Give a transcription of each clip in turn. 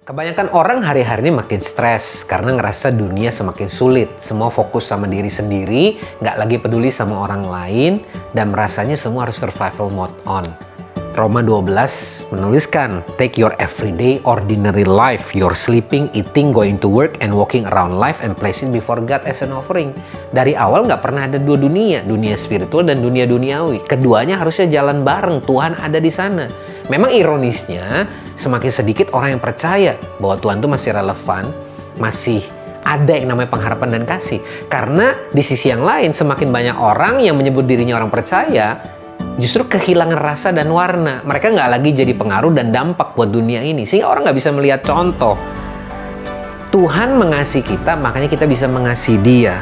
Kebanyakan orang hari-hari ini makin stres karena ngerasa dunia semakin sulit. Semua fokus sama diri sendiri, nggak lagi peduli sama orang lain, dan merasanya semua harus survival mode on. Roma 12 menuliskan, take your everyday ordinary life, your sleeping, eating, going to work, and walking around life and place it before God as an offering. Dari awal nggak pernah ada dua dunia, dunia spiritual dan dunia duniawi. Keduanya harusnya jalan bareng, Tuhan ada di sana. Memang ironisnya, semakin sedikit orang yang percaya bahwa Tuhan itu masih relevan, masih ada yang namanya pengharapan dan kasih. Karena di sisi yang lain, semakin banyak orang yang menyebut dirinya orang percaya, justru kehilangan rasa dan warna. Mereka nggak lagi jadi pengaruh dan dampak buat dunia ini. Sehingga orang nggak bisa melihat contoh. Tuhan mengasihi kita, makanya kita bisa mengasihi Dia.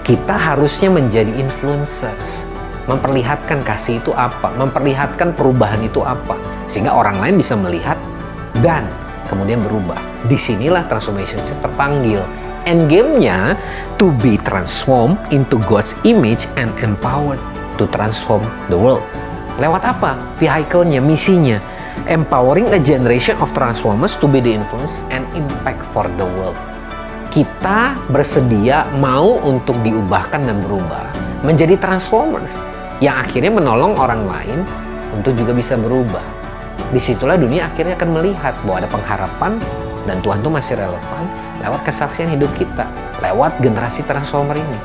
Kita harusnya menjadi influencers. Memperlihatkan kasih itu apa, memperlihatkan perubahan itu apa, sehingga orang lain bisa melihat dan kemudian berubah. Disinilah Transformation Church terpanggil. Endgame-nya to be transformed into God's image and empowered to transform the world. Lewat apa? Vehicle-nya, misinya. Empowering a generation of transformers to be the influence and impact for the world. Kita bersedia mau untuk diubahkan dan berubah menjadi transformers yang akhirnya menolong orang lain untuk juga bisa berubah. Disitulah dunia akhirnya akan melihat bahwa ada pengharapan dan Tuhan itu masih relevan lewat kesaksian hidup kita, lewat generasi transformer ini.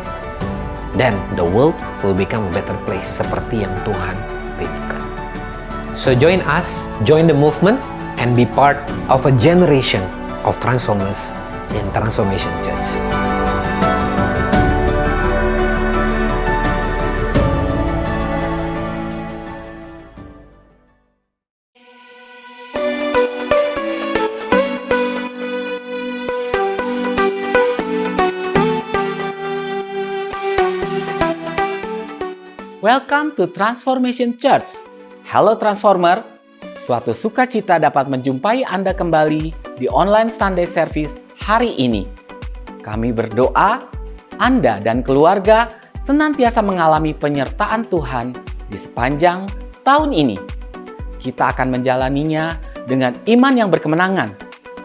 Dan the world will become a better place seperti yang Tuhan rindukan. So join us, join the movement, and be part of a generation of transformers in Transformation Church. Welcome to Transformation Church. Halo Transformer, suatu sukacita dapat menjumpai Anda kembali di online Sunday Service hari ini. Kami berdoa Anda dan keluarga senantiasa mengalami penyertaan Tuhan di sepanjang tahun ini. Kita akan menjalaninya dengan iman yang berkemenangan,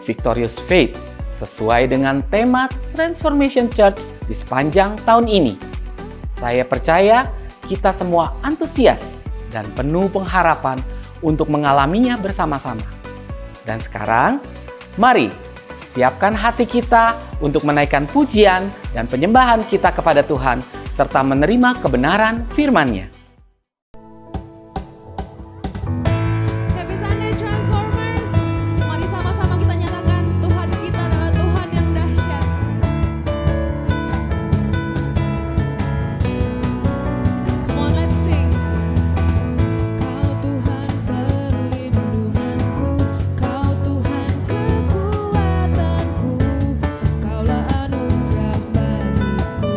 victorious faith, sesuai dengan tema Transformation Church di sepanjang tahun ini. Saya percaya kita semua antusias dan penuh pengharapan untuk mengalaminya bersama-sama. Dan sekarang, mari siapkan hati kita untuk menaikkan pujian dan penyembahan kita kepada Tuhan, serta menerima kebenaran firman-Nya. Happy Sunday Transformers. Mari sama-sama kita nyatakan Tuhan kita adalah Tuhan yang dahsyat. Come on, let's sing. Kau Tuhan perlindunganku, Kau Tuhan kekuatanku, Kaulah anugerah bagiku.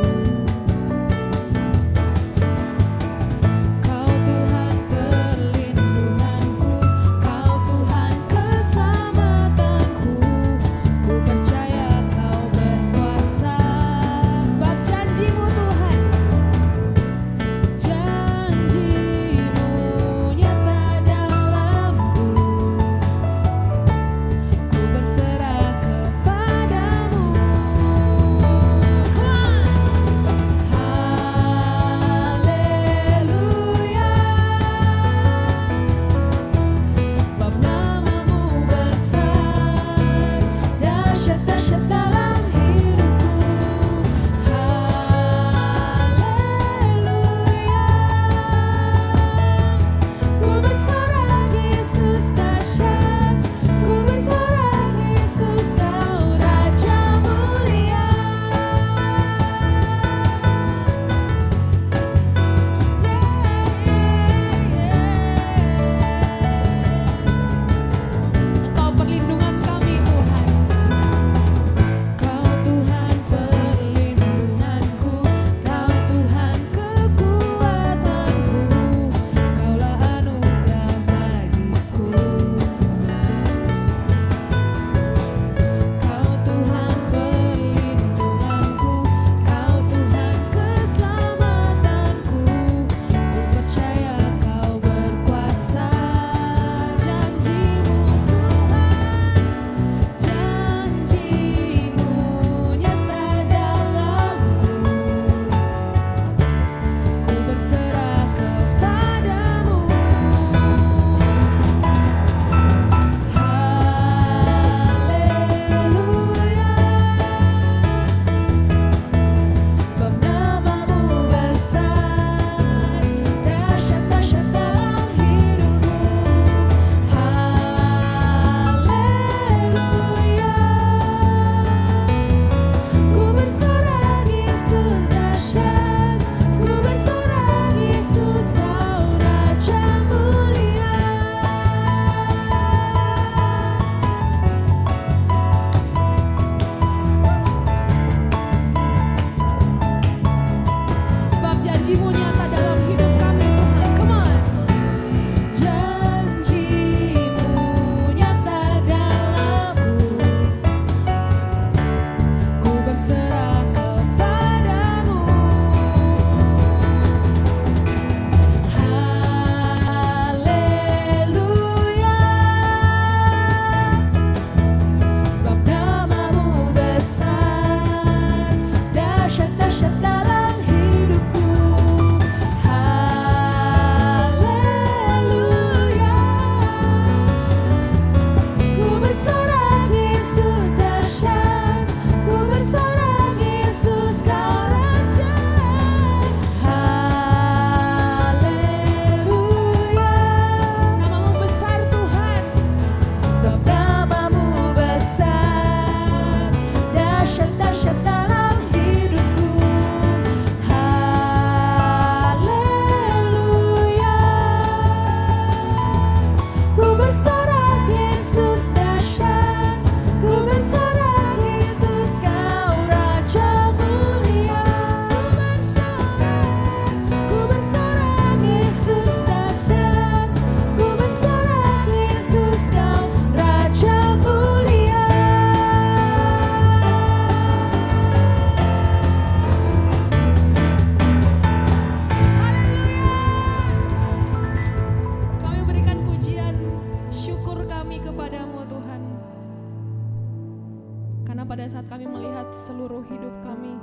Karena pada saat kami melihat seluruh hidup kami,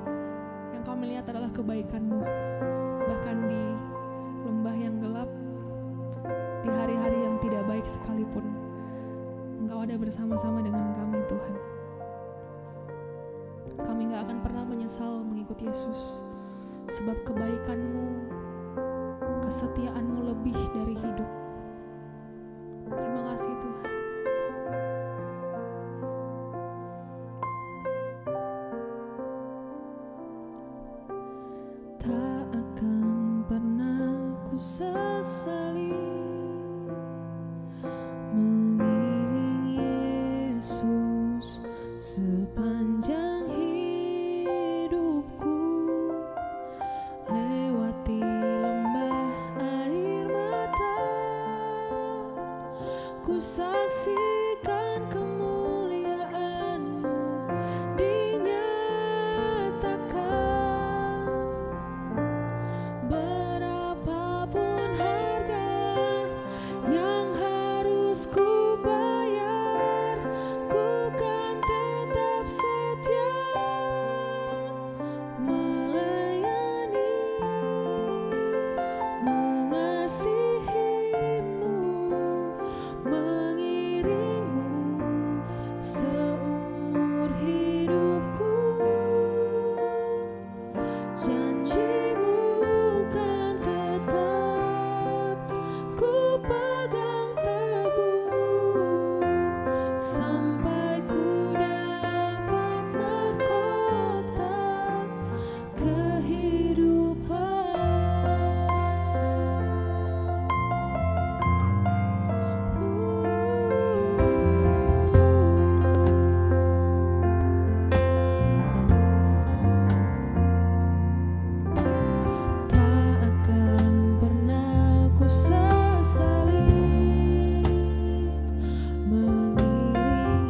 yang kami lihat adalah kebaikan-Mu. Bahkan di lembah yang gelap, di hari-hari yang tidak baik sekalipun, Engkau ada bersama-sama dengan kami, Tuhan. Kami gak akan pernah menyesal mengikut Yesus, sebab kebaikan-Mu, kesetiaan-Mu lebih dari hidup. Terima kasih Tuhan. Tak akan pernah ku sesali mengiring Yesus sepanjang hidupku, lewati lembah air mata, ku saksikan kemuliaan-Mu dinyatakan. Berapapun harga yang harus ku bayar, ku kan tetap setia melayani, mengasihi-Mu, mengiring-Mu seumur hidupku. Janji-Mu kan tetap ku pegang teguh, sampai ku dapat mahkota kehidupan. Tak akan pernah ku sesali mengiring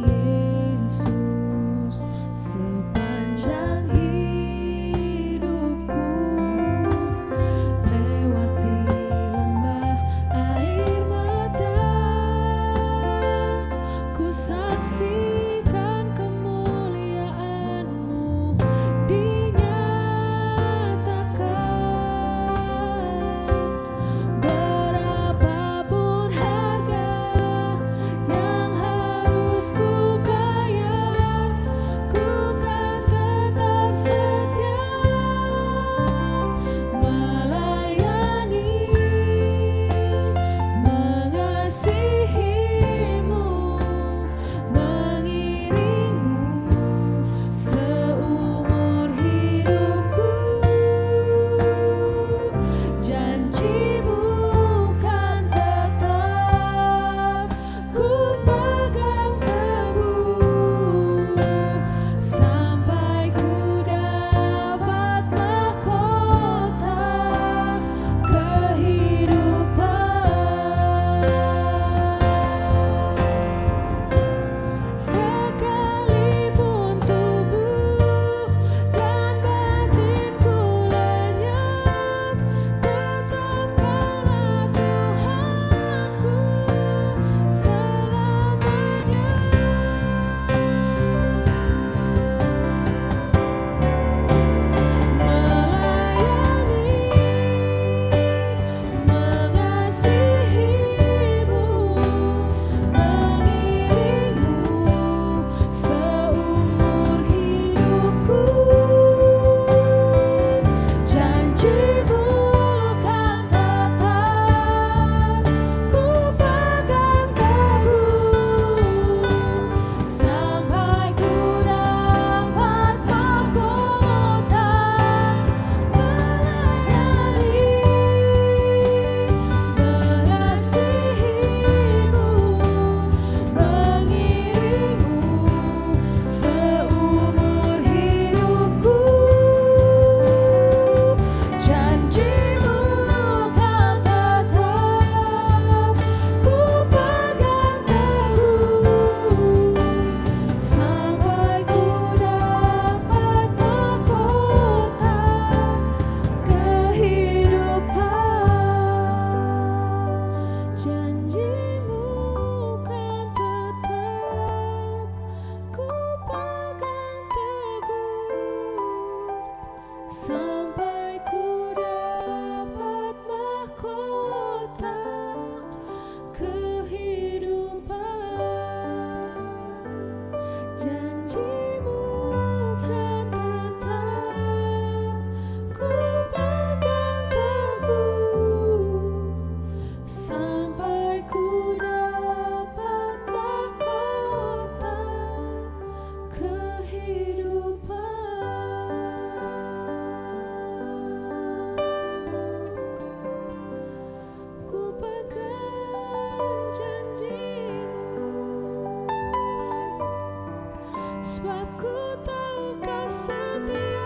sebab ku tahu kau setia.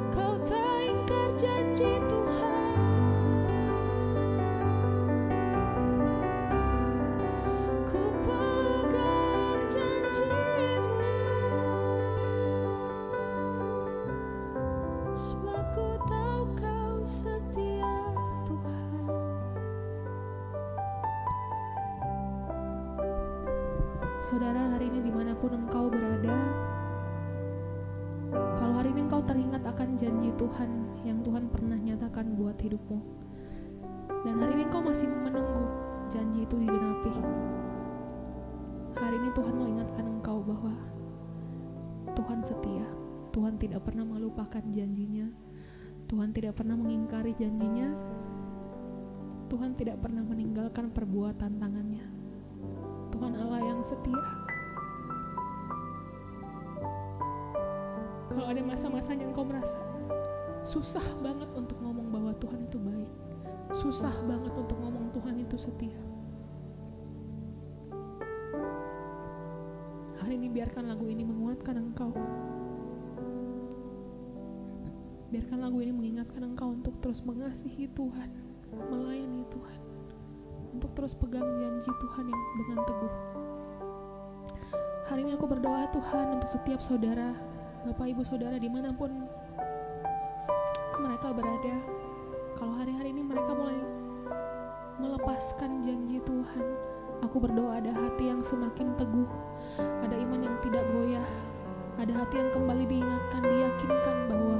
Kau tak ingkar janji Tuhan, ku pegang janji-Mu, sebab ku tahu kau setia Tuhan. Saudara, hari ini dimanapun engkau berada, kalau hari ini engkau teringat akan janji Tuhan yang Tuhan pernah nyatakan buat hidupmu, dan hari ini engkau masih menunggu janji itu digenapi, hari ini Tuhan mau ingatkan engkau bahwa Tuhan setia. Tuhan tidak pernah melupakan janjinya, Tuhan tidak pernah mengingkari janjinya, Tuhan tidak pernah meninggalkan perbuatan tangannya. Tuhan Allah yang setia. Kalau ada masa-masanya engkau merasa susah banget untuk ngomong bahwa Tuhan itu baik, susah banget untuk ngomong Tuhan itu setia, hari ini biarkan lagu ini menguatkan engkau. Biarkan lagu ini mengingatkan engkau untuk terus mengasihi Tuhan, melayani Tuhan, untuk terus pegang janji Tuhan yang dengan teguh. Hari ini aku berdoa Tuhan untuk setiap saudara, Bapak Ibu Saudara dimanapun mereka berada. Kalau hari-hari ini mereka mulai melepaskan janji Tuhan, aku berdoa ada hati yang semakin teguh, ada iman yang tidak goyah, ada hati yang kembali diingatkan, diyakinkan bahwa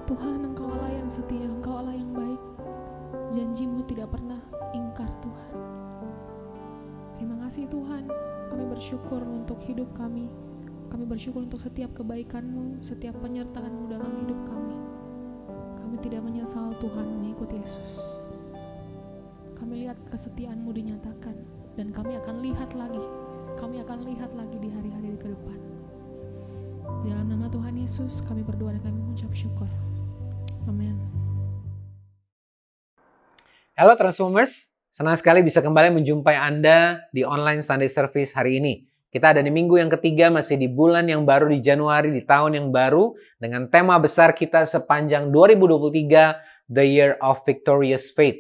Tuhan, Engkau Allah yang setia, Engkau Allah yang baik, janji-Mu tidak pernah ingkar Tuhan. Terima kasih Tuhan, kami bersyukur untuk hidup kami bersyukur untuk setiap kebaikan-Mu, setiap penyertaan-Mu dalam hidup kami. Kami tidak menyesal Tuhan mengikut Yesus. Kami lihat kesetiaan-Mu dinyatakan, dan kami akan lihat lagi di hari-hari ke depan. Di dalam nama Tuhan Yesus kami berdoa dan kami mengucap syukur. Amin. Halo Transformers, senang sekali bisa kembali menjumpai Anda di online Sunday Service hari ini. Kita ada di minggu yang ketiga, masih di bulan yang baru, di Januari, di tahun yang baru, dengan tema besar kita sepanjang 2023, The Year of Victorious Faith.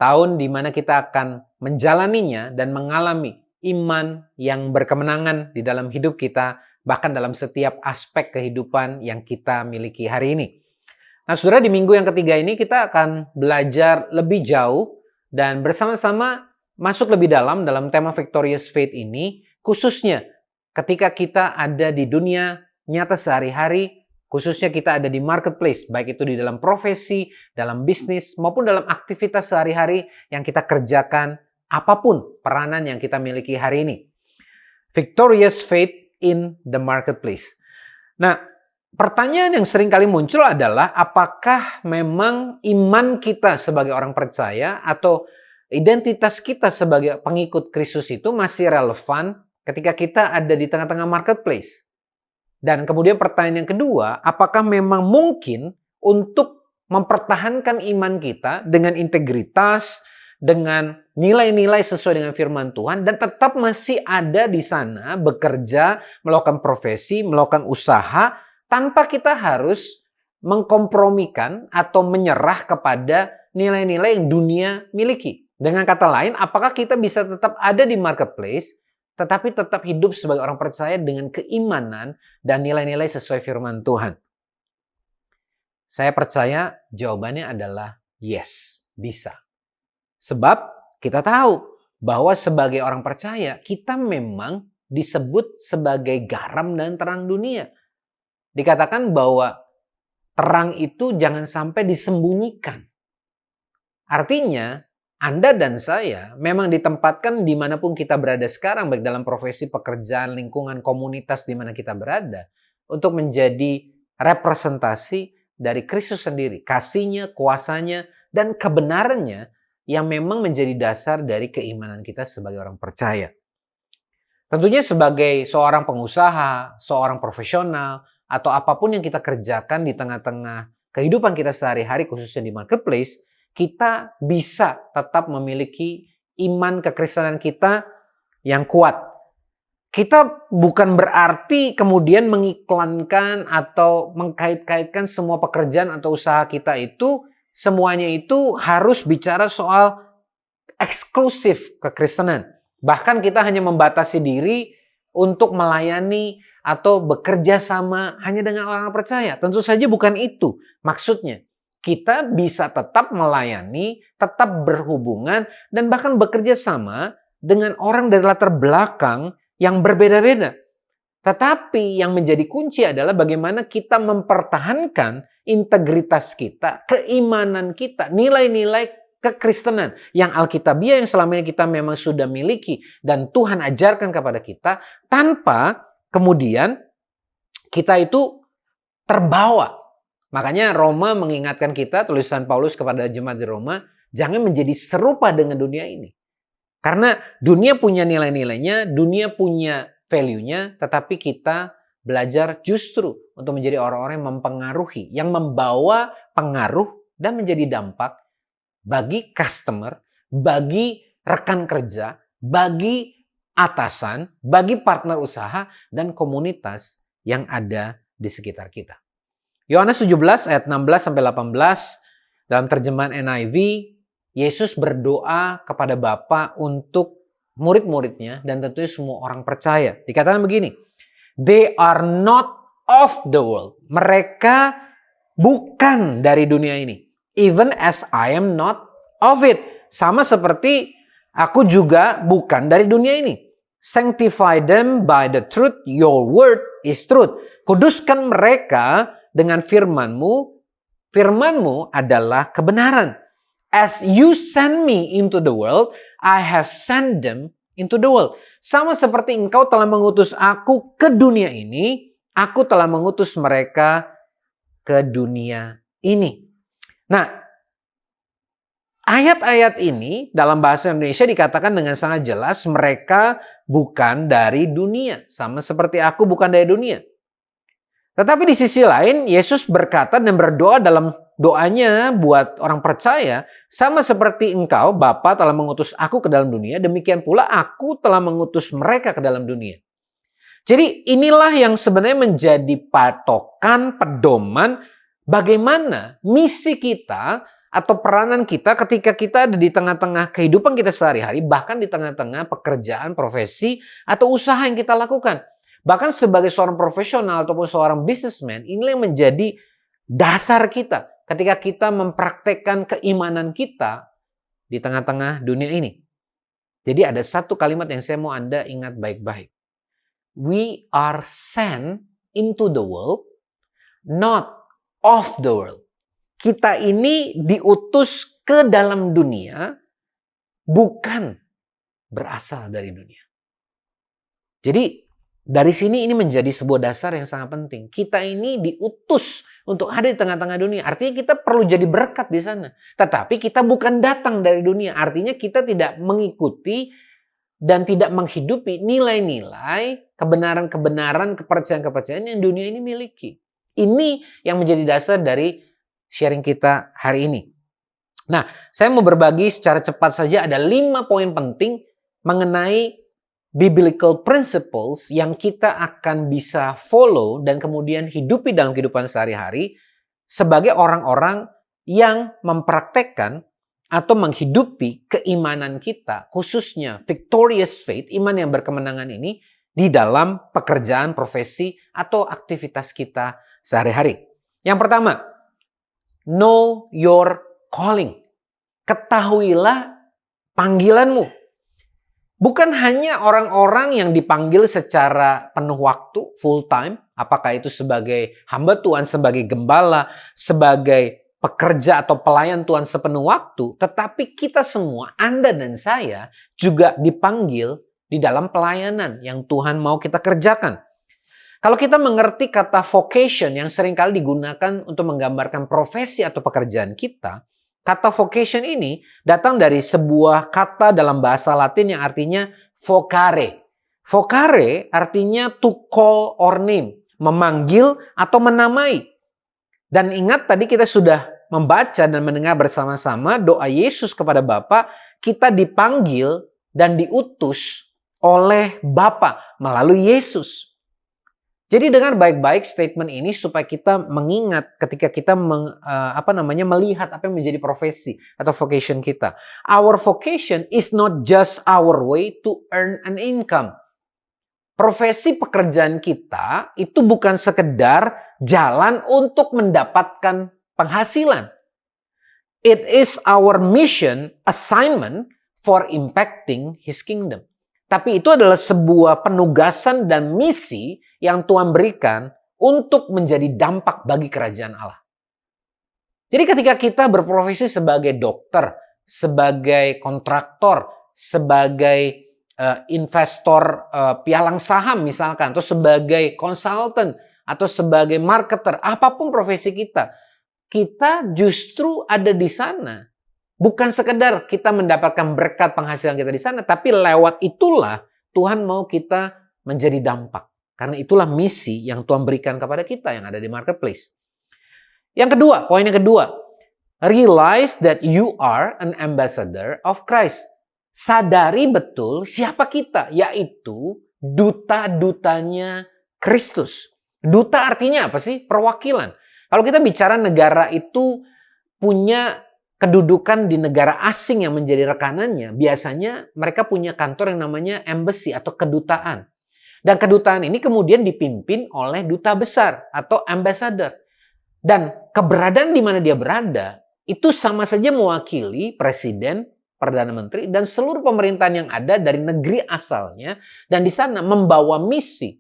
Tahun di mana kita akan menjalaninya dan mengalami iman yang berkemenangan di dalam hidup kita, bahkan dalam setiap aspek kehidupan yang kita miliki hari ini. Nah, saudara, di minggu yang ketiga ini kita akan belajar lebih jauh dan bersama-sama masuk lebih dalam tema Victorious Faith ini, khususnya ketika kita ada di dunia nyata sehari-hari, khususnya kita ada di marketplace, baik itu di dalam profesi, dalam bisnis, maupun dalam aktivitas sehari-hari yang kita kerjakan, apapun peranan yang kita miliki hari ini. Victorious Faith in the marketplace. Nah, pertanyaan yang sering kali muncul adalah apakah memang iman kita sebagai orang percaya atau identitas kita sebagai pengikut Kristus itu masih relevan ketika kita ada di tengah-tengah marketplace? Dan kemudian pertanyaan yang kedua, apakah memang mungkin untuk mempertahankan iman kita dengan integritas, dengan nilai-nilai sesuai dengan firman Tuhan, dan tetap masih ada di sana bekerja, melakukan profesi, melakukan usaha, tanpa kita harus mengkompromikan atau menyerah kepada nilai-nilai yang dunia miliki. Dengan kata lain, apakah kita bisa tetap ada di marketplace, tetapi tetap hidup sebagai orang percaya dengan keimanan dan nilai-nilai sesuai firman Tuhan? Saya percaya jawabannya adalah yes, bisa. Sebab kita tahu bahwa sebagai orang percaya, kita memang disebut sebagai garam dan terang dunia. Dikatakan bahwa terang itu jangan sampai disembunyikan. Artinya, Anda dan saya memang ditempatkan dimanapun kita berada sekarang, baik dalam profesi, pekerjaan, lingkungan, komunitas di mana kita berada, untuk menjadi representasi dari Kristus sendiri, kasih-Nya, kuasanya, dan kebenarannya yang memang menjadi dasar dari keimanan kita sebagai orang percaya. Tentunya sebagai seorang pengusaha, seorang profesional, atau apapun yang kita kerjakan di tengah-tengah kehidupan kita sehari-hari, khususnya di marketplace, kita bisa tetap memiliki iman kekristenan kita yang kuat. Kita bukan berarti kemudian mengiklankan atau mengkait-kaitkan semua pekerjaan atau usaha kita itu, semuanya itu harus bicara soal eksklusif kekristenan. Bahkan kita hanya membatasi diri untuk melayani atau bekerja sama hanya dengan orang percaya. Tentu saja bukan itu maksudnya. Kita bisa tetap melayani, tetap berhubungan, dan bahkan bekerja sama dengan orang dari latar belakang yang berbeda-beda. Tetapi yang menjadi kunci adalah bagaimana kita mempertahankan integritas kita, keimanan kita, nilai-nilai kekristenan yang alkitabiah yang selama ini kita memang sudah miliki dan Tuhan ajarkan kepada kita, tanpa kemudian kita itu terbawa. Makanya Roma mengingatkan kita, tulisan Paulus kepada jemaat di Roma, jangan menjadi serupa dengan dunia ini. Karena dunia punya nilai-nilainya, dunia punya value-nya, tetapi kita belajar justru untuk menjadi orang-orang yang mempengaruhi, yang membawa pengaruh dan menjadi dampak bagi customer, bagi rekan kerja, bagi atasan, bagi partner usaha, dan komunitas yang ada di sekitar kita. Yohanes 17 ayat 16-18 dalam terjemahan NIV, Yesus berdoa kepada Bapa untuk murid-muridnya dan tentunya semua orang percaya. Dikatakan begini, they are not of the world. Mereka bukan dari dunia ini. Even as I am not of it. Sama seperti aku juga bukan dari dunia ini. Sanctify them by the truth. Your word is truth. Kuduskan mereka dengan firman-Mu. Firman-Mu adalah kebenaran. As you send me into the world, I have sent them into the world. Sama seperti engkau telah mengutus aku ke dunia ini, aku telah mengutus mereka ke dunia ini. Nah, ayat-ayat ini dalam bahasa Indonesia dikatakan dengan sangat jelas, mereka bukan dari dunia. Sama seperti aku bukan dari dunia. Tetapi di sisi lain, Yesus berkata dan berdoa dalam doanya buat orang percaya, sama seperti engkau, Bapa telah mengutus aku ke dalam dunia, demikian pula aku telah mengutus mereka ke dalam dunia. Jadi inilah yang sebenarnya menjadi patokan, pedoman, bagaimana misi kita atau peranan kita ketika kita ada di tengah-tengah kehidupan kita sehari-hari, bahkan di tengah-tengah pekerjaan, profesi, atau usaha yang kita lakukan. Bahkan sebagai seorang profesional ataupun seorang businessman, inilah yang menjadi dasar kita ketika kita mempraktekkan keimanan kita di tengah-tengah dunia ini. Jadi ada satu kalimat yang saya mau Anda ingat baik-baik. We are sent into the world, not of the world. Kita ini diutus ke dalam dunia, bukan berasal dari dunia. Jadi dari sini ini menjadi sebuah dasar yang sangat penting. Kita ini diutus untuk ada di tengah-tengah dunia. Artinya kita perlu jadi berkat di sana. Tetapi kita bukan datang dari dunia. Artinya kita tidak mengikuti dan tidak menghidupi nilai-nilai, kebenaran-kebenaran, kepercayaan-kepercayaan yang dunia ini miliki. Ini yang menjadi dasar dari sharing kita hari ini. Nah, saya mau berbagi secara cepat saja ada 5 poin penting mengenai biblical principles yang kita akan bisa follow dan kemudian hidupi dalam kehidupan sehari-hari sebagai orang-orang yang mempraktekkan atau menghidupi keimanan kita, khususnya victorious faith, iman yang berkemenangan ini di dalam pekerjaan, profesi, atau aktivitas kita sehari-hari. Yang pertama, know your calling. Ketahuilah panggilanmu. Bukan hanya orang-orang yang dipanggil secara penuh waktu, full time, apakah itu sebagai hamba Tuhan, sebagai gembala, sebagai pekerja atau pelayan Tuhan sepenuh waktu, tetapi kita semua, Anda dan saya, juga dipanggil di dalam pelayanan yang Tuhan mau kita kerjakan. Kalau kita mengerti kata vocation yang seringkali digunakan untuk menggambarkan profesi atau pekerjaan kita, kata vocation ini datang dari sebuah kata dalam bahasa Latin yang artinya vocare. Vocare artinya to call or name, memanggil atau menamai. Dan ingat tadi kita sudah membaca dan mendengar bersama-sama doa Yesus kepada Bapa, kita dipanggil dan diutus oleh Bapa melalui Yesus. Jadi dengan baik-baik statement ini supaya kita mengingat ketika kita melihat apa yang menjadi profesi atau vocation kita. Our vocation is not just our way to earn an income. Profesi pekerjaan kita itu bukan sekedar jalan untuk mendapatkan penghasilan. It is our mission, assignment for impacting His kingdom. Tapi itu adalah sebuah penugasan dan misi yang Tuhan berikan untuk menjadi dampak bagi kerajaan Allah. Jadi ketika kita berprofesi sebagai dokter, sebagai kontraktor, sebagai investor pialang saham misalkan, atau sebagai konsultan, atau sebagai marketer, apapun profesi kita justru ada di sana. Bukan sekedar kita mendapatkan berkat penghasilan kita di sana, tapi lewat itulah Tuhan mau kita menjadi dampak. Karena itulah misi yang Tuhan berikan kepada kita yang ada di marketplace. Yang kedua, poin yang kedua, realize that you are an ambassador of Christ. Sadari betul siapa kita, yaitu duta-dutanya Kristus. Duta artinya apa sih? Perwakilan. Kalau kita bicara negara itu punya kedudukan di negara asing yang menjadi rekanannya, biasanya mereka punya kantor yang namanya embassy atau kedutaan. Dan kedutaan ini kemudian dipimpin oleh duta besar atau ambassador. Dan keberadaan di mana dia berada, itu sama saja mewakili presiden, perdana menteri, dan seluruh pemerintahan yang ada dari negeri asalnya, dan di sana membawa misi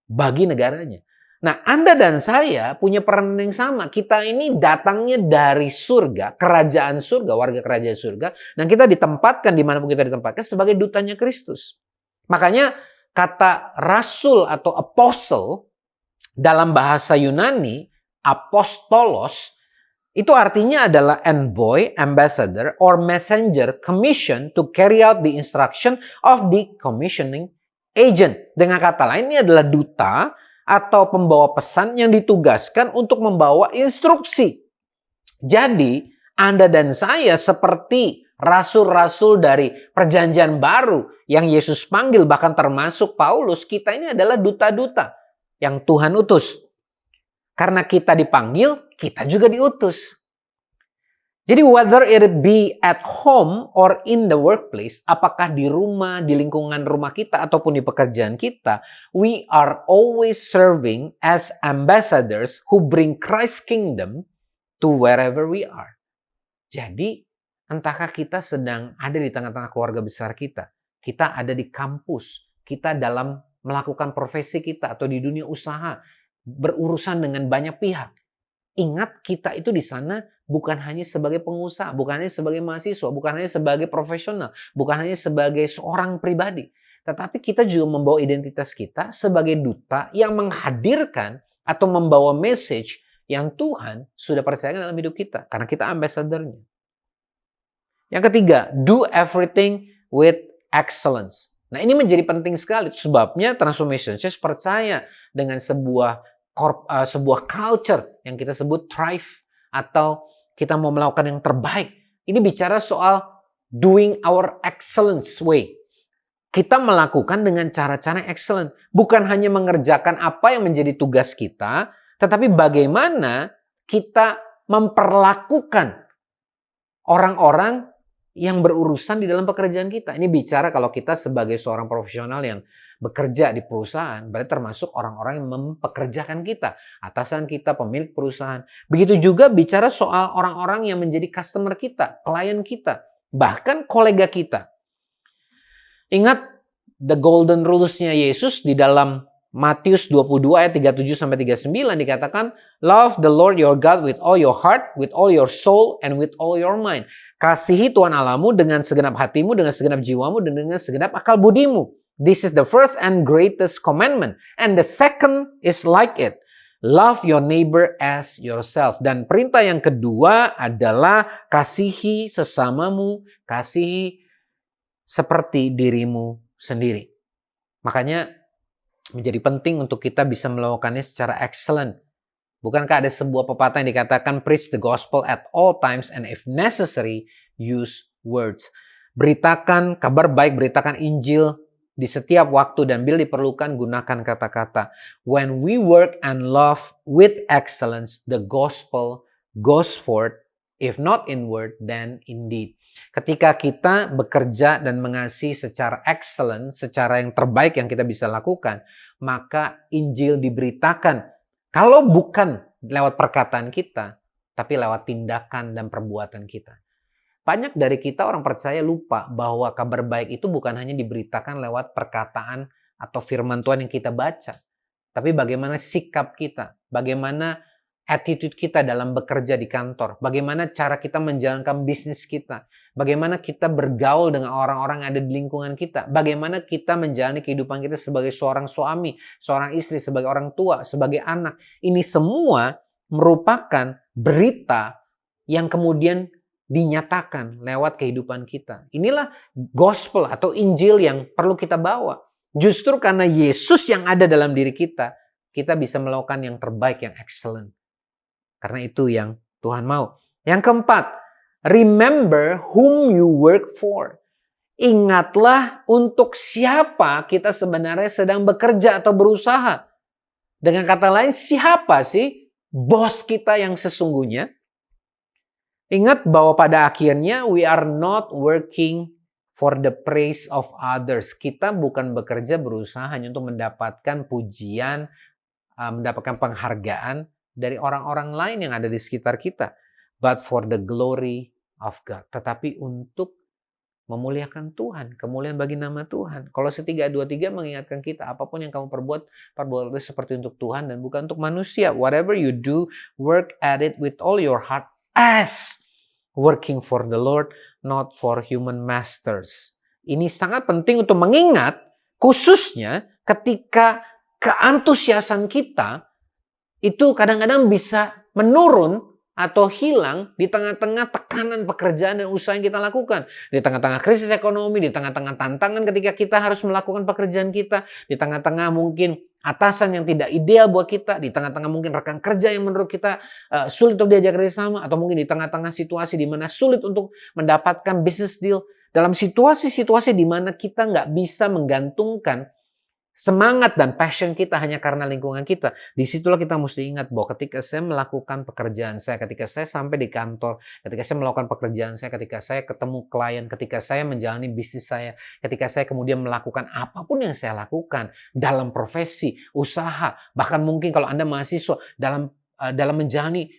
bagi negaranya. Nah, Anda dan saya punya peran yang sama. Kita ini datangnya dari surga, kerajaan surga, warga kerajaan surga. Dan kita ditempatkan dimanapun kita ditempatkan sebagai dutanya Kristus. Makanya kata rasul atau apostle dalam bahasa Yunani, apostolos, itu artinya adalah envoy, ambassador, or messenger commissioned to carry out the instruction of the commissioning agent. Dengan kata lain, ini adalah duta atau pembawa pesan yang ditugaskan untuk membawa instruksi. Jadi, Anda dan saya seperti rasul-rasul dari perjanjian baru yang Yesus panggil, bahkan termasuk Paulus, kita ini adalah duta-duta yang Tuhan utus. Karena kita dipanggil, kita juga diutus. Jadi whether it be at home or in the workplace, apakah di rumah, di lingkungan rumah kita, ataupun di pekerjaan kita, we are always serving as ambassadors who bring Christ's kingdom to wherever we are. Jadi, entahkah kita sedang ada di tengah-tengah keluarga besar kita ada di kampus, kita dalam melakukan profesi kita, atau di dunia usaha, berurusan dengan banyak pihak. Ingat, kita itu di sana bukan hanya sebagai pengusaha, bukan hanya sebagai mahasiswa, bukan hanya sebagai profesional, bukan hanya sebagai seorang pribadi. Tetapi kita juga membawa identitas kita sebagai duta yang menghadirkan atau membawa message yang Tuhan sudah percayakan dalam hidup kita. Karena kita ambassador-nya. Yang ketiga, do everything with excellence. Nah, ini menjadi penting sekali. Sebabnya Transformation Church percaya dengan sebuah culture yang kita sebut thrive, atau kita mau melakukan yang terbaik. Ini bicara soal doing our excellence way. Kita melakukan dengan cara-cara excellent. Bukan hanya mengerjakan apa yang menjadi tugas kita, tetapi bagaimana kita memperlakukan orang-orang yang berurusan di dalam pekerjaan kita. Ini bicara kalau kita sebagai seorang profesional yang bekerja di perusahaan, berarti termasuk orang-orang yang mempekerjakan kita, atasan kita, pemilik perusahaan. Begitu juga bicara soal orang-orang yang menjadi customer kita, klien kita, bahkan kolega kita. Ingat the golden rules-nya Yesus di dalam Matius 22 ayat 37-39 dikatakan, love the Lord your God with all your heart, with all your soul, and with all your mind. Kasihi Tuhan Allahmu dengan segenap hatimu, dengan segenap jiwamu, dan dengan segenap akal budimu. This is the first and greatest commandment. And the second is like it. Love your neighbor as yourself. Dan perintah yang kedua adalah kasihi sesamamu, kasihi seperti dirimu sendiri. Makanya menjadi penting untuk kita bisa melakukannya secara excellent. Bukankah ada sebuah pepatah yang dikatakan preach the gospel at all times and if necessary use words. Beritakan kabar baik, beritakan Injil Di setiap waktu dan bila diperlukan, gunakan kata-kata. When we work and love with excellence, the gospel goes forth, if not in word, then in deed. Ketika kita bekerja dan mengasihi secara excellent, secara yang terbaik yang kita bisa lakukan, maka Injil diberitakan. Kalau bukan lewat perkataan kita, tapi lewat tindakan dan perbuatan kita. Banyak dari kita orang percaya lupa bahwa kabar baik itu bukan hanya diberitakan lewat perkataan atau firman Tuhan yang kita baca. Tapi bagaimana sikap kita, bagaimana attitude kita dalam bekerja di kantor, bagaimana cara kita menjalankan bisnis kita, bagaimana kita bergaul dengan orang-orang yang ada di lingkungan kita, bagaimana kita menjalani kehidupan kita sebagai seorang suami, seorang istri, sebagai orang tua, sebagai anak. Ini semua merupakan berita yang kemudian dinyatakan lewat kehidupan kita. Inilah gospel atau Injil yang perlu kita bawa. Justru karena Yesus yang ada dalam diri kita, kita bisa melakukan yang terbaik, yang excellent. Karena itu yang Tuhan mau. Yang keempat, remember whom you work for. Ingatlah untuk siapa kita sebenarnya sedang bekerja atau berusaha. Dengan kata lain, siapa sih bos kita yang sesungguhnya? Ingat bahwa pada akhirnya we are not working for the praise of others. Kita bukan bekerja berusaha hanya untuk mendapatkan pujian, mendapatkan penghargaan dari orang-orang lain yang ada di sekitar kita. But for the glory of God. Tetapi untuk memuliakan Tuhan, kemuliaan bagi nama Tuhan. Kolose 3:23 mengingatkan kita, apapun yang kamu perbuat itu seperti untuk Tuhan dan bukan untuk manusia. Whatever you do, work at it with all your heart as working for the Lord, not for human masters. Ini sangat penting untuk mengingat, khususnya ketika keantusiasan kita itu kadang-kadang bisa menurun atau hilang di tengah-tengah tekanan pekerjaan dan usaha yang kita lakukan. Di tengah-tengah krisis ekonomi, di tengah-tengah tantangan ketika kita harus melakukan pekerjaan kita, di tengah-tengah mungkin atasan yang tidak ideal buat kita, di tengah-tengah mungkin rekan kerja yang menurut kita sulit untuk diajak kerjasama, atau mungkin di tengah-tengah situasi di mana sulit untuk mendapatkan business deal. Dalam situasi-situasi di mana kita nggak bisa menggantungkan semangat dan passion kita hanya karena lingkungan kita. Disitulah kita mesti ingat bahwa ketika saya melakukan pekerjaan saya, ketika saya sampai di kantor, ketika saya melakukan pekerjaan saya, ketika saya ketemu klien, ketika saya menjalani bisnis saya, ketika saya kemudian melakukan apapun yang saya lakukan dalam profesi, usaha, bahkan mungkin kalau Anda mahasiswa dalam menjalani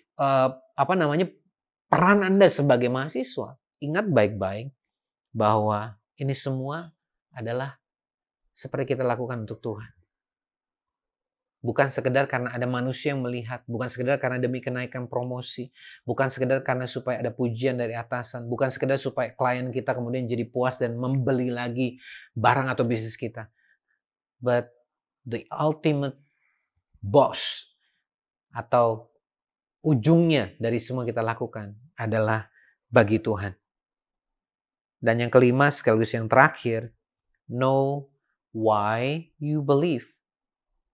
peran Anda sebagai mahasiswa, ingat baik-baik bahwa ini semua adalah seperti kita lakukan untuk Tuhan. Bukan sekedar karena ada manusia yang melihat, bukan sekedar karena demi kenaikan promosi, bukan sekedar karena supaya ada pujian dari atasan, bukan sekedar supaya klien kita kemudian jadi puas dan membeli lagi barang atau bisnis kita. But the ultimate boss atau ujungnya dari semua kita lakukan adalah bagi Tuhan. Dan yang kelima sekaligus yang terakhir, know why you believe.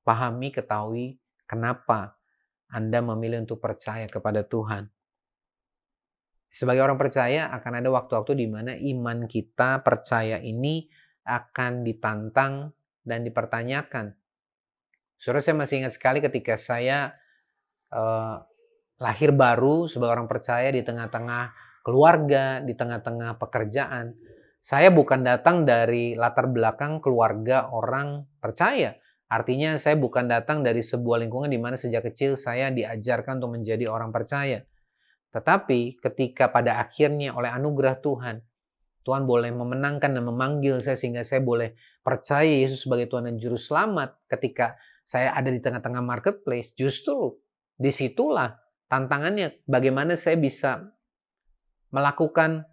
Pahami, ketahui kenapa Anda memilih untuk percaya kepada Tuhan. Sebagai orang percaya akan ada waktu-waktu di mana iman kita percaya ini akan ditantang dan dipertanyakan. Saudara, saya masih ingat sekali ketika saya lahir baru sebagai orang percaya di tengah-tengah keluarga, di tengah-tengah pekerjaan. Saya bukan datang dari latar belakang keluarga orang percaya. Artinya saya bukan datang dari sebuah lingkungan di mana sejak kecil saya diajarkan untuk menjadi orang percaya. Tetapi ketika pada akhirnya oleh anugerah Tuhan, Tuhan boleh memenangkan dan memanggil saya sehingga saya boleh percaya Yesus sebagai Tuhan dan Juru Selamat. Ketika saya ada di tengah-tengah marketplace, justru disitulah tantangannya bagaimana saya bisa melakukan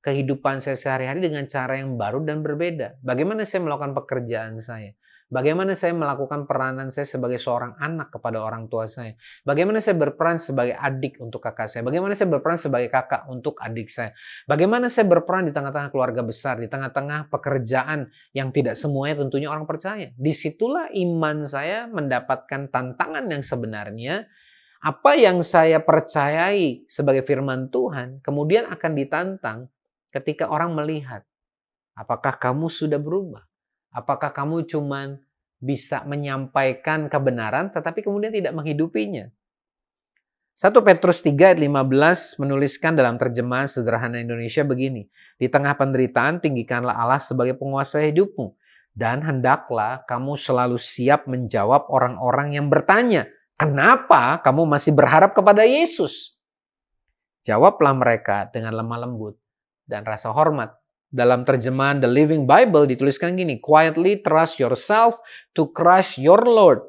kehidupan saya sehari-hari dengan cara yang baru dan berbeda. Bagaimana saya melakukan pekerjaan saya? Bagaimana saya melakukan peranan saya sebagai seorang anak kepada orang tua saya? Bagaimana saya berperan sebagai adik untuk kakak saya? Bagaimana saya berperan sebagai kakak untuk adik saya? Bagaimana saya berperan di tengah-tengah keluarga besar, di tengah-tengah pekerjaan yang tidak semuanya tentunya orang percaya? Disitulah iman saya mendapatkan tantangan yang sebenarnya. Apa yang saya percayai sebagai firman Tuhan kemudian akan ditantang ketika orang melihat, apakah kamu sudah berubah? Apakah kamu cuman bisa menyampaikan kebenaran tetapi kemudian tidak menghidupinya? 1 Petrus 3 ayat 15 menuliskan dalam terjemahan sederhana Indonesia begini. Di tengah penderitaan tinggikanlah Allah sebagai penguasa hidupmu. Dan hendaklah kamu selalu siap menjawab orang-orang yang bertanya, kenapa kamu masih berharap kepada Yesus? Jawablah mereka dengan lemah lembut dan rasa hormat. Dalam terjemahan The Living Bible dituliskan gini, quietly trust yourself to Christ your Lord.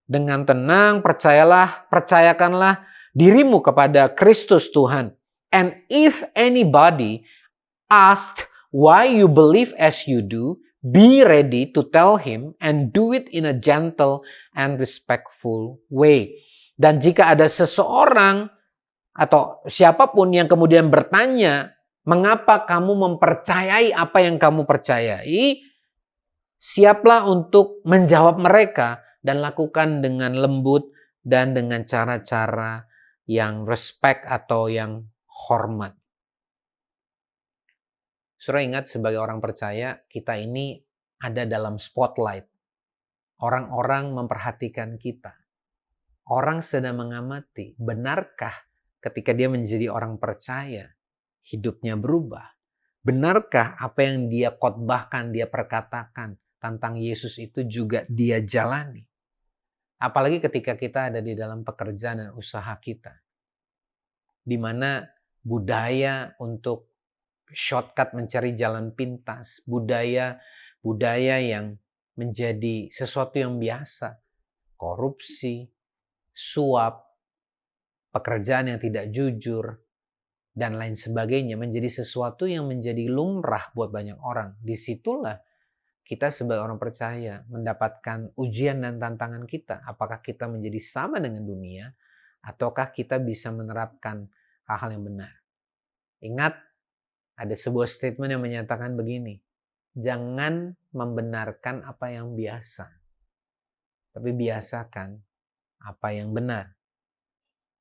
Dengan tenang percayakanlah dirimu kepada Kristus Tuhan. And if anybody asked why you believe as you do, be ready to tell him and do it in a gentle and respectful way. Dan jika ada seseorang atau siapapun yang kemudian bertanya, mengapa kamu mempercayai apa yang kamu percayai, siaplah untuk menjawab mereka dan lakukan dengan lembut dan dengan cara-cara yang respect atau yang hormat. Saudara ingat sebagai orang percaya, kita ini ada dalam spotlight. Orang-orang memperhatikan kita. Orang sedang mengamati, benarkah ketika dia menjadi orang percaya, hidupnya berubah? Benarkah apa yang dia khotbahkan, dia perkatakan tentang Yesus itu juga dia jalani? Apalagi ketika kita ada di dalam pekerjaan dan usaha kita. Di mana budaya untuk shortcut mencari jalan pintas. Budaya yang menjadi sesuatu yang biasa. Korupsi, suap, pekerjaan yang tidak jujur, dan lain sebagainya. Menjadi sesuatu yang menjadi lumrah buat banyak orang. Disitulah kita sebagai orang percaya mendapatkan ujian dan tantangan kita. Apakah kita menjadi sama dengan dunia ataukah kita bisa menerapkan hal-hal yang benar. Ingat, ada sebuah statement yang menyatakan begini. Jangan membenarkan apa yang biasa. Tapi biasakan apa yang benar.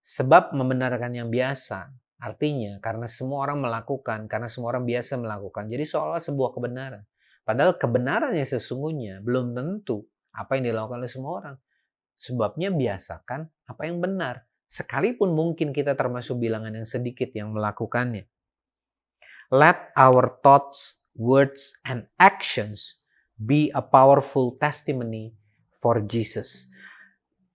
Sebab membenarkan yang biasa artinya karena semua orang melakukan, karena semua orang biasa melakukan. Jadi seolah sebuah kebenaran. Padahal kebenaran yang sesungguhnya belum tentu apa yang dilakukan oleh semua orang. Sebabnya biasakan apa yang benar. Sekalipun mungkin kita termasuk bilangan yang sedikit yang melakukannya. Let our thoughts, words, and actions be a powerful testimony for Jesus.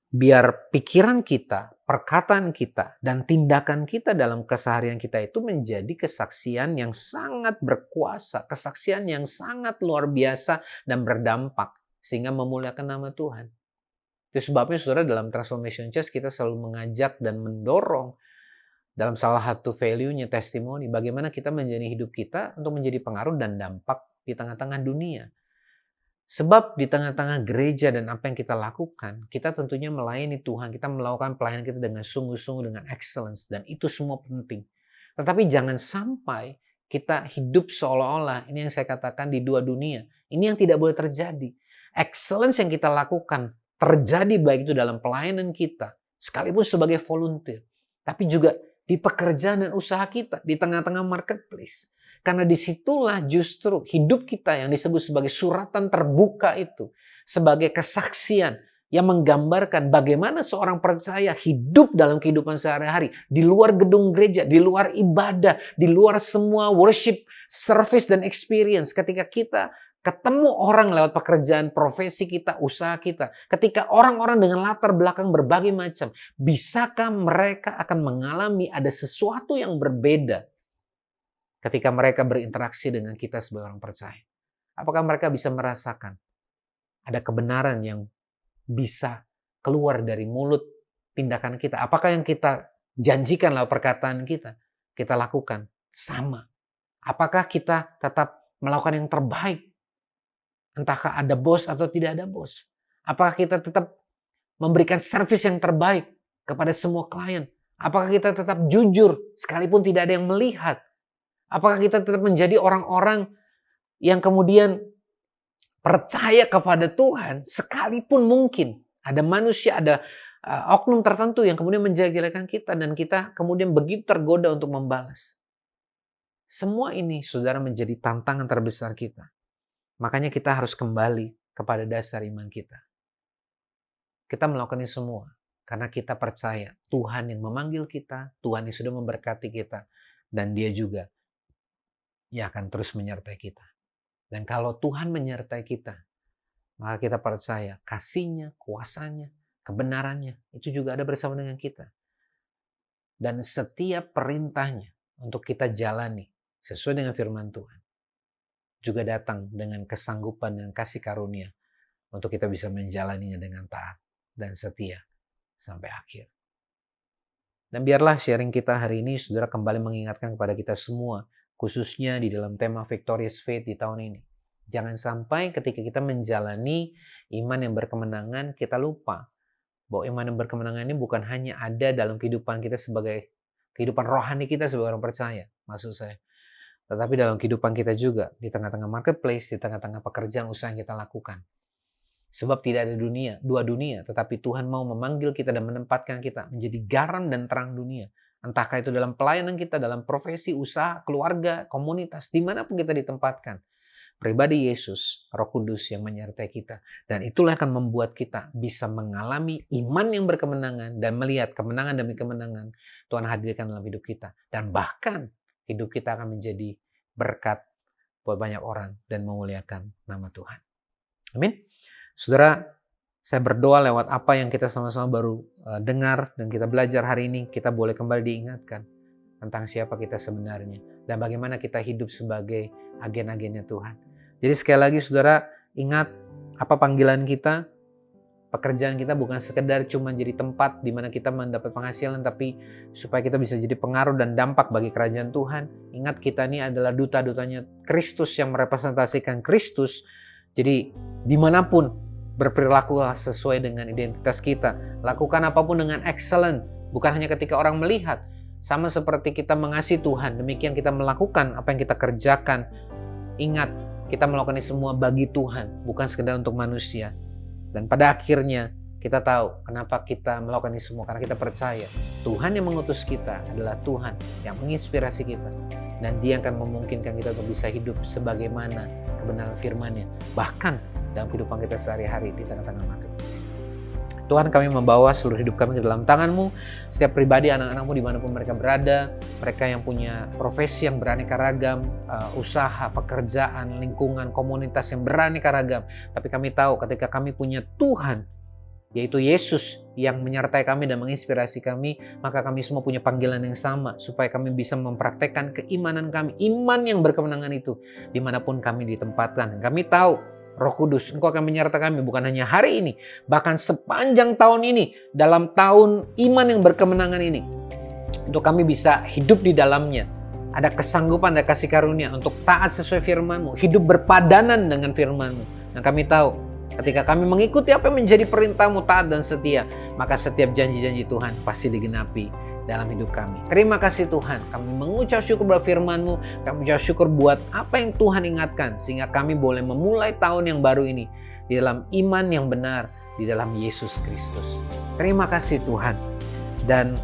Biar pikiran kita, perkataan kita, dan tindakan kita dalam keseharian kita itu menjadi kesaksian yang sangat berkuasa, kesaksian yang sangat luar biasa dan berdampak, sehingga memuliakan nama Tuhan. Itu sebabnya saudara dalam Transformation Church kita selalu mengajak dan mendorong dalam salah satu value-nya testimoni, bagaimana kita menjadi hidup kita untuk menjadi pengaruh dan dampak di tengah-tengah dunia. Sebab di tengah-tengah gereja dan apa yang kita lakukan, kita tentunya melayani Tuhan, kita melakukan pelayanan kita dengan sungguh-sungguh, dengan excellence, dan itu semua penting. Tetapi jangan sampai kita hidup seolah-olah, ini yang saya katakan di dua dunia, ini yang tidak boleh terjadi. Excellence yang kita lakukan terjadi baik itu dalam pelayanan kita, sekalipun sebagai volunteer, tapi juga di pekerjaan dan usaha kita, di tengah-tengah marketplace. Karena disitulah justru hidup kita yang disebut sebagai suratan terbuka itu. Sebagai kesaksian yang menggambarkan bagaimana seorang percaya hidup dalam kehidupan sehari-hari. Di luar gedung gereja, di luar ibadah, di luar semua worship, service, dan experience. Ketika kita ketemu orang lewat pekerjaan profesi kita, usaha kita. Ketika orang-orang dengan latar belakang berbagai macam. Bisakah mereka akan mengalami ada sesuatu yang berbeda ketika mereka berinteraksi dengan kita sebagai orang percaya? Apakah mereka bisa merasakan ada kebenaran yang bisa keluar dari mulut tindakan kita? Apakah yang kita janjikan lewat perkataan kita lakukan sama? Apakah kita tetap melakukan yang terbaik? Entahkah ada bos atau tidak ada bos? Apakah kita tetap memberikan servis yang terbaik kepada semua klien? Apakah kita tetap jujur sekalipun tidak ada yang melihat? Apakah kita tetap menjadi orang-orang yang kemudian percaya kepada Tuhan sekalipun mungkin ada manusia, ada oknum tertentu yang kemudian menjelek-jelekan kita dan kita kemudian begitu tergoda untuk membalas. Semua ini saudara menjadi tantangan terbesar kita. Makanya kita harus kembali kepada dasar iman kita. Kita melakukan ini semua karena kita percaya Tuhan yang memanggil kita, Tuhan yang sudah memberkati kita, dan Dia juga yang akan terus menyertai kita. Dan kalau Tuhan menyertai kita, maka kita percaya kasih-Nya, kuasa-Nya, kebenarannya, itu juga ada bersama dengan kita. Dan setiap perintahnya untuk kita jalani sesuai dengan firman Tuhan, juga datang dengan kesanggupan dan kasih karunia untuk kita bisa menjalaninya dengan taat dan setia sampai akhir. Dan biarlah sharing kita hari ini, saudara, kembali mengingatkan kepada kita semua, khususnya di dalam tema Victorious Faith di tahun ini. Jangan sampai ketika kita menjalani iman yang berkemenangan, kita lupa bahwa iman yang berkemenangan ini bukan hanya ada dalam kehidupan kita sebagai kehidupan rohani kita sebagai orang percaya, maksud saya. Tetapi dalam kehidupan kita juga, di tengah-tengah marketplace, di tengah-tengah pekerjaan usaha yang kita lakukan. Sebab tidak ada dua dunia, tetapi Tuhan mau memanggil kita dan menempatkan kita menjadi garam dan terang dunia. Entahkah itu dalam pelayanan kita, dalam profesi, usaha, keluarga, komunitas, dimanapun kita ditempatkan. Pribadi Yesus, Roh Kudus yang menyertai kita. Dan itulah akan membuat kita bisa mengalami iman yang berkemenangan dan melihat kemenangan demi kemenangan Tuhan hadirkan dalam hidup kita. Dan bahkan hidup kita akan menjadi berkat buat banyak orang dan memuliakan nama Tuhan. Amin. Saudara, saya berdoa lewat apa yang kita sama-sama baru dengar dan kita belajar hari ini, kita boleh kembali diingatkan tentang siapa kita sebenarnya dan bagaimana kita hidup sebagai agen-agennya Tuhan. Jadi sekali lagi saudara, ingat apa panggilan kita. Pekerjaan kita bukan sekedar cuma jadi tempat di mana kita mendapat penghasilan, tapi supaya kita bisa jadi pengaruh dan dampak bagi kerajaan Tuhan. Ingat, kita ini adalah duta-dutanya Kristus yang merepresentasikan Kristus. Jadi dimanapun berperilakulah sesuai dengan identitas kita. Lakukan apapun dengan excellent, bukan hanya ketika orang melihat. Sama seperti kita mengasihi Tuhan, demikian kita melakukan apa yang kita kerjakan. Ingat, kita melakukan ini semua bagi Tuhan, bukan sekedar untuk manusia. Dan pada akhirnya kita tahu kenapa kita melakukan ini semua, karena kita percaya Tuhan yang mengutus kita adalah Tuhan yang menginspirasi kita, dan Dia akan memungkinkan kita untuk bisa hidup sebagaimana kebenaran firman-Nya, bahkan dalam kehidupan kita sehari-hari di tengah-tengah marketplace. Tuhan, kami membawa seluruh hidup kami ke dalam tangan-Mu. Setiap pribadi, anak-anak-Mu dimanapun mereka berada, mereka yang punya profesi yang beraneka ragam, usaha, pekerjaan, lingkungan, komunitas yang beraneka ragam. Tapi kami tahu ketika kami punya Tuhan, yaitu Yesus yang menyertai kami dan menginspirasi kami, maka kami semua punya panggilan yang sama, supaya kami bisa mempraktekkan keimanan kami, iman yang berkemenangan itu, dimanapun kami ditempatkan. Dan kami tahu Roh Kudus, Engkau akan menyertai kami bukan hanya hari ini, bahkan sepanjang tahun ini, dalam tahun iman yang berkemenangan ini, untuk kami bisa hidup di dalamnya. Ada kesanggupan, ada kasih karunia untuk taat sesuai firman-Mu, hidup berpadanan dengan firman-Mu. Dan kami tahu, ketika kami mengikuti apa yang menjadi perintah-Mu, taat dan setia, maka setiap janji-janji Tuhan pasti digenapi dalam hidup kami. Terima kasih Tuhan, kami mengucap syukur buat firman-Mu, kami mengucap syukur buat apa yang Tuhan ingatkan, sehingga kami boleh memulai tahun yang baru ini di dalam iman yang benar, di dalam Yesus Kristus. Terima kasih Tuhan. Dan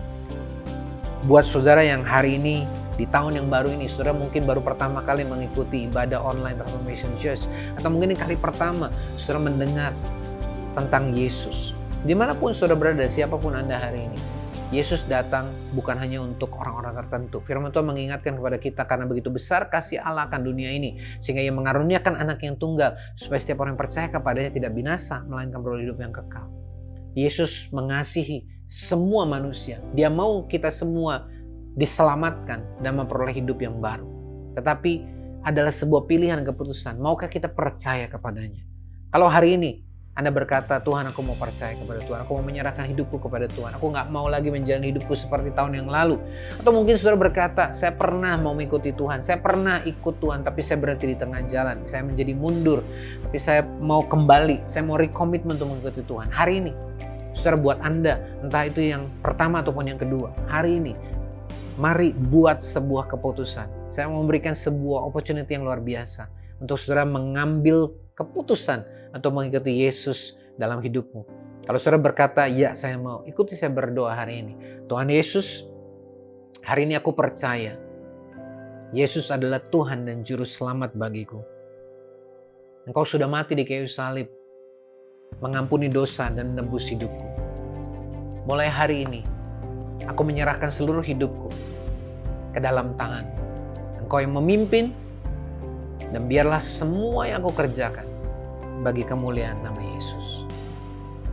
buat saudara yang hari ini, di tahun yang baru ini, saudara mungkin baru pertama kali mengikuti ibadah online Transformation Church, atau mungkin ini kali pertama saudara mendengar tentang Yesus. Dimanapun saudara berada, siapapun Anda hari ini, Yesus datang bukan hanya untuk orang-orang tertentu. Firman Tuhan mengingatkan kepada kita, karena begitu besar kasih Allah akan dunia ini, sehingga Ia mengaruniakan anak yang tunggal, supaya setiap orang yang percaya kepadanya tidak binasa, melainkan beroleh hidup yang kekal. Yesus mengasihi semua manusia. Dia mau kita semua diselamatkan dan memperoleh hidup yang baru. Tetapi adalah sebuah pilihan keputusan. Maukah kita percaya kepadanya? Kalau hari ini Anda berkata, Tuhan, aku mau percaya kepada Tuhan, aku mau menyerahkan hidupku kepada Tuhan, aku gak mau lagi menjalani hidupku seperti tahun yang lalu. Atau mungkin saudara berkata, saya pernah mau mengikuti Tuhan, saya pernah ikut Tuhan, tapi saya berhenti di tengah jalan, saya menjadi mundur, tapi saya mau kembali, saya mau rekomitmen untuk mengikuti Tuhan. Hari ini, saudara, buat Anda, entah itu yang pertama ataupun yang kedua, hari ini, mari buat sebuah keputusan. Saya mau memberikan sebuah opportunity yang luar biasa untuk saudara mengambil keputusan untuk mengikuti Yesus dalam hidupmu. Kalau saudara berkata, ya saya mau, ikuti saya berdoa hari ini. Tuhan Yesus, hari ini aku percaya Yesus adalah Tuhan dan Juru Selamat bagiku. Engkau sudah mati di kayu salib, mengampuni dosa dan menebus hidupku. Mulai hari ini, aku menyerahkan seluruh hidupku ke dalam tangan. Engkau yang memimpin, dan biarlah semua yang aku kerjakan bagi kemuliaan nama Yesus.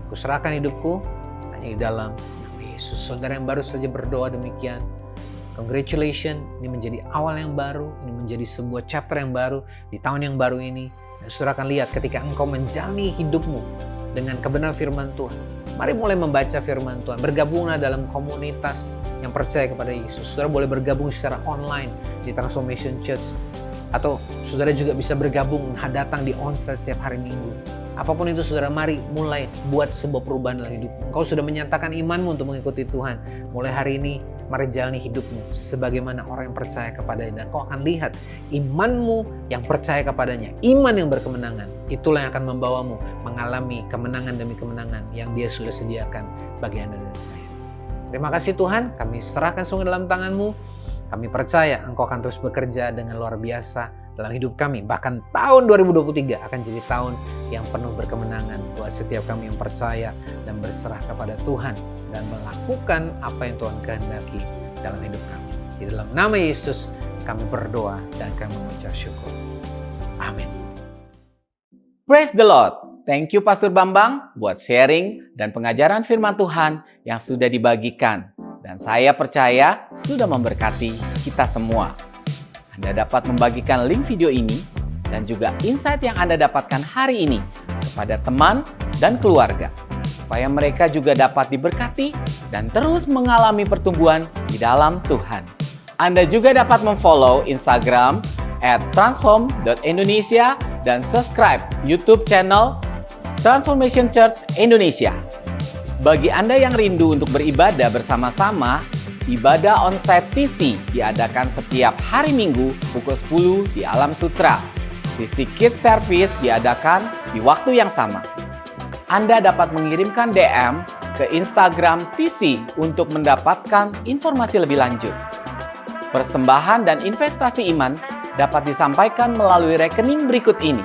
Aku serahkan hidupku hanya di dalam nama Yesus. Saudara yang baru saja berdoa demikian, congratulations, ini menjadi awal yang baru, ini menjadi sebuah chapter yang baru di tahun yang baru ini. Dan saudara akan lihat ketika engkau menjalani hidupmu dengan kebenaran firman Tuhan. Mari mulai membaca firman Tuhan. Bergabunglah dalam komunitas yang percaya kepada Yesus. Saudara boleh bergabung secara online di Transformation Church. Atau saudara juga bisa bergabung, datang di onsite setiap hari Minggu. Apapun itu saudara, mari mulai buat sebuah perubahan dalam hidupmu. Engkau sudah menyatakan imanmu untuk mengikuti Tuhan. Mulai hari ini, mari jalani hidupmu sebagaimana orang yang percaya kepadanya. Dan kau akan lihat imanmu yang percaya kepadanya, iman yang berkemenangan. Itulah yang akan membawamu mengalami kemenangan demi kemenangan yang Dia sudah sediakan bagi Anda dan saya. Terima kasih Tuhan, kami serahkan semua dalam tangan-Mu. Kami percaya Engkau akan terus bekerja dengan luar biasa dalam hidup kami. Bahkan tahun 2023 akan jadi tahun yang penuh berkemenangan buat setiap kami yang percaya dan berserah kepada Tuhan dan melakukan apa yang Tuhan kehendaki dalam hidup kami. Di dalam nama Yesus kami berdoa dan kami mengucap syukur. Amin. Praise the Lord. Thank you Pastor Bambang buat sharing dan pengajaran firman Tuhan yang sudah dibagikan. Dan saya percaya sudah memberkati kita semua. Anda dapat membagikan link video ini dan juga insight yang Anda dapatkan hari ini kepada teman dan keluarga, supaya mereka juga dapat diberkati dan terus mengalami pertumbuhan di dalam Tuhan. Anda juga dapat memfollow Instagram @transform.indonesia dan subscribe YouTube channel Transformation Church Indonesia. Bagi Anda yang rindu untuk beribadah bersama-sama, ibadah onsite TC diadakan setiap hari Minggu pukul 10 di Alam Sutra. TC Kids Service diadakan di waktu yang sama. Anda dapat mengirimkan DM ke Instagram TC untuk mendapatkan informasi lebih lanjut. Persembahan dan investasi iman dapat disampaikan melalui rekening berikut ini.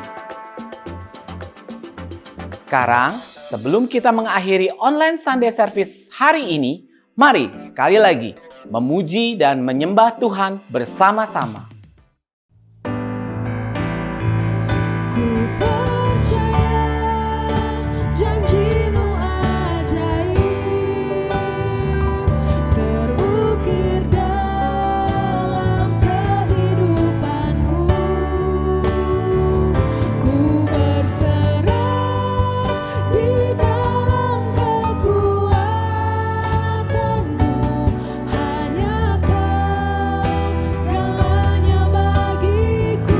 Sekarang, sebelum kita mengakhiri online Sunday Service hari ini, mari sekali lagi memuji dan menyembah Tuhan bersama-sama. Ku percaya janji-Mu ajaib, terukir dalam kehidupanku. Ku berserah di dalam kekuatan-Mu, hanya Kau segalanya bagiku.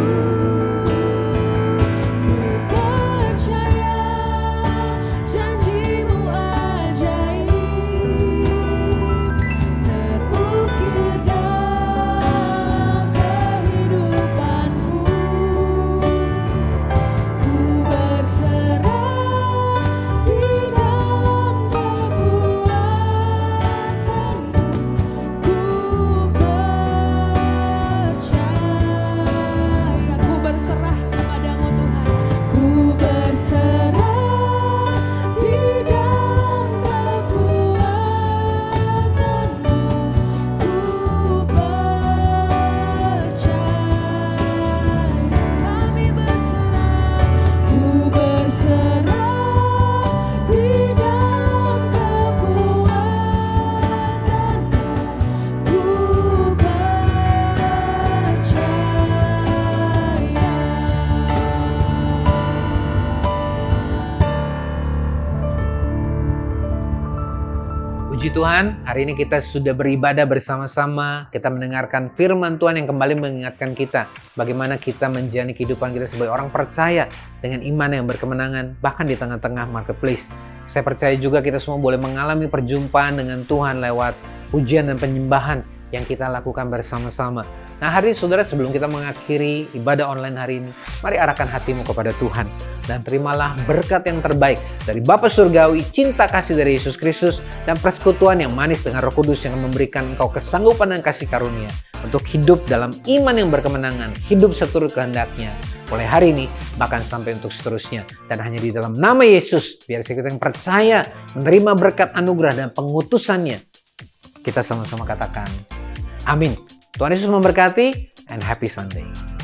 Puji Tuhan, hari ini kita sudah beribadah bersama-sama. Kita mendengarkan firman Tuhan yang kembali mengingatkan kita bagaimana kita menjalani kehidupan kita sebagai orang percaya dengan iman yang berkemenangan, bahkan di tengah-tengah marketplace. Saya percaya juga kita semua boleh mengalami perjumpaan dengan Tuhan lewat pujian dan penyembahan yang kita lakukan bersama-sama. Nah, hari ini saudara, sebelum kita mengakhiri ibadah online hari ini, mari arahkan hatimu kepada Tuhan dan terimalah berkat yang terbaik dari Bapa Surgawi, cinta kasih dari Yesus Kristus, dan persekutuan yang manis dengan Roh Kudus yang memberikan engkau kesanggupan dan kasih karunia untuk hidup dalam iman yang berkemenangan, hidup seturut kehendaknya, mulai hari ini, bahkan sampai untuk seterusnya. Dan hanya di dalam nama Yesus, biar kita yang percaya, menerima berkat anugerah dan pengutusannya, kita sama-sama katakan, amin. Tuhan Yesus memberkati, and happy Sunday.